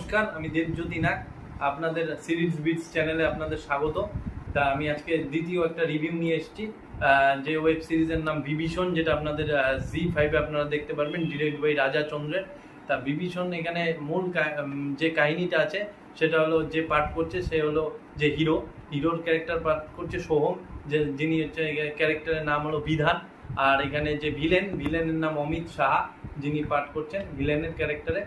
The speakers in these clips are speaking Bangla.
নমস্কার, আমি দেবজ্যোতি নাগ। আপনাদের সিরিজ বিটস চ্যানেলে আপনাদের স্বাগত। তা আমি আজকে দ্বিতীয় একটা রিভিউ নিয়ে এসেছি, যে ওয়েব সিরিজের নাম বিভীষণ, যেটা আপনাদের জি5 আপনারা দেখতে পারবেন, ডিরেক্ট বাই রাজা চন্দ্রের। তা বিভীষণ এখানে মূল যে কাহিনীটা আছে সেটা হলো, যে পাঠ করছে সে হলো যে হিরোর ক্যারেক্টার পাঠ করছে সোহম, যিনি হচ্ছে ক্যারেক্টারের নাম হলো বিধান। আর এখানে যে ভিলেনের নাম অমিত সাহা, যিনি পাঠ করছেন ভিলেনের ক্যারেক্টারে।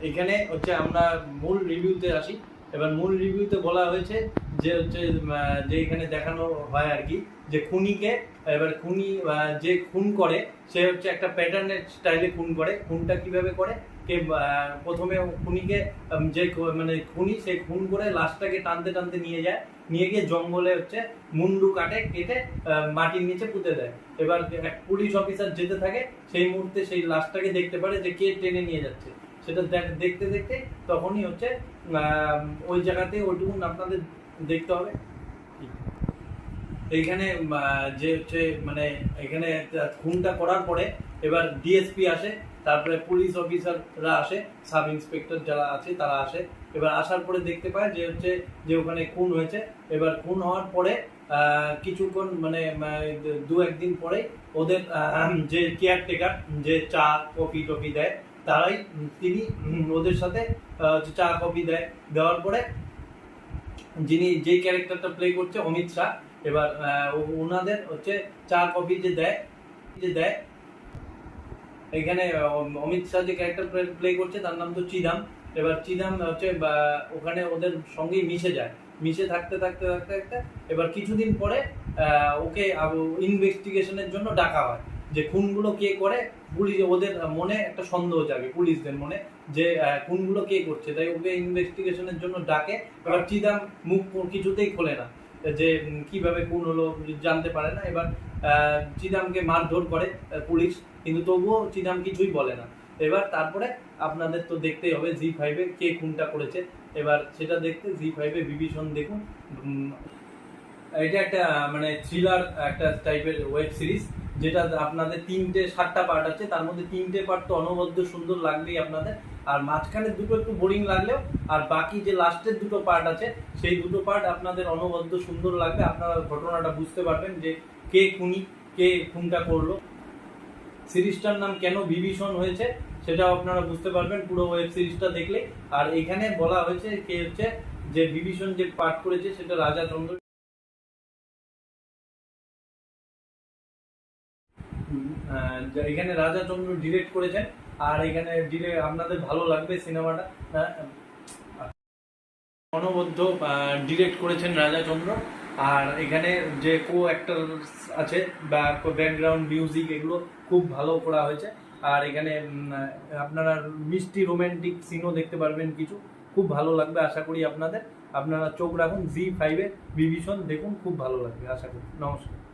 এখানে হচ্ছে আমরা মূল রিভিউতে আসি। এবার মূল রিভিউতে বলা হয়েছে যে হচ্ছে যে এখানে দেখানো হয় আর কি, যে খুনিকে, এবার খুনি যে খুন করে সে হচ্ছে একটা প্যাটার্নের স্টাইলে খুন করে। খুনটা কিভাবে করে, কে প্রথমে খুনিকে যে মানে খুনি সে খুন করে লাশটাকে টানতে টানতে নিয়ে যায়, নিয়ে গিয়ে জঙ্গলে হচ্ছে মুন্ডু কেটে মাটির নিচে পুঁতে দেয়। এবার এক পুলিশ অফিসার যেতে থাকে, সেই মুহূর্তে সেই লাশটাকে দেখতে পারে যে কে টেনে নিয়ে যাচ্ছে। সেটা দেখতে দেখতে তখনই হচ্ছে ওই জায়গাতে ওইটুকুন আপনাদের দেখতে হবে। এইখানে যে হচ্ছে মানে এখানে খুনটা করার পরে এবার ডিএসপি আসে, তারপরে পুলিশ অফিসাররা আসে, সাব ইন্সপেক্টর যারা আছে তারা আসে। এবার আসার পরে দেখতে পায় যে হচ্ছে যে ওখানে খুন হয়েছে। এবার খুন হওয়ার পরে কিছুক্ষণ মানে দু একদিন পরে ওদের যে কেয়ারটেকার, যে চা কফি টফি দেয়, তিনি ওদের সাথে চা কফি দেওয়ার পরে যিনি যে ক্যারেক্টারটা প্লে করছে অমিত শাহ, এবার ওনাদের হচ্ছে চা কফি যে দেয় এখানে অমিত শাহ যে ক্যারেক্টার প্লে করছে তার নাম তো চিদাম। এবার চিদাম হচ্ছে ওখানে ওদের সঙ্গেই মিশে থাকতে এবার কিছুদিন পরে ওকে ইনভেস্টিগেশনের জন্য ডাকা হয়, যে খুনগুলো কে করে। পুলিশ ওদের মনে একটা সন্দেহ জাগে, পুলিশদের মনে, যে খুনগুলো কে করছে, তাই ওকে ইনভেস্টিগেশনের জন্য ডাকে। এবার চিদাম মুখ কিছুতেই খোলে না, যে কিভাবে খুন হলো জানতে পারে না। এবার চিদামকে মারধর করে পুলিশ, কিন্তু তবুও চিদাম কিছুই বলে না। এবার তারপরে আপনাদের তো দেখতেই হবে জি5-এ কে খুনটা করেছে। এবার সেটা দেখতে জি5-এ বিভীষণ দেখুন। এটা একটা মানে থ্রিলার একটা টাইপের ওয়েব সিরিজ, যেটা আপনাদের 7টা পার্ট আছে। তার মধ্যে 3টে পার্ট তো অনবদ্য সুন্দর লাগবেই আপনাদের, আর মাঝখানের দুটো একটু বোরিং লাগলেও আর বাকি যে লাস্টের দুটো পার্ট আছে সেই দুটো পার্ট আপনাদের অনবদ্য সুন্দর লাগবে। আপনারা ঘটনাটা বুঝতে পারবেন যে কে খুনটা করলো। সিরিজটার নাম কেন বিভীষণ হয়েছে সেটাও আপনারা বুঝতে পারবেন পুরো ওয়েব সিরিজটা দেখলে। আর এখানে বলা হয়েছে কে হচ্ছে যে বিভীষণ যে পাঠ করেছে সেটা রাজা চন্দ্র। এখানে রাজা চন্দ্র ডিরেক্ট করেছেন, আর এখানে আপনাদের ভালো লাগবে সিনেমাটা। অনবদ্য ডিরেক্ট করেছেন রাজা চন্দ্র। আর এখানে যে কো অ্যাক্টর আছে বা ব্যাকগ্রাউন্ড মিউজিক, এগুলো খুব ভালো করা হয়েছে। আর এখানে আপনারা মিষ্টি রোমান্টিক সিনও দেখতে পারবেন কিছু, খুব ভালো লাগবে আশা করি আপনারা চোখ রাখুন জি5-এ বিভীষণ দেখুন, খুব ভালো লাগবে আশা করি। নমস্কার।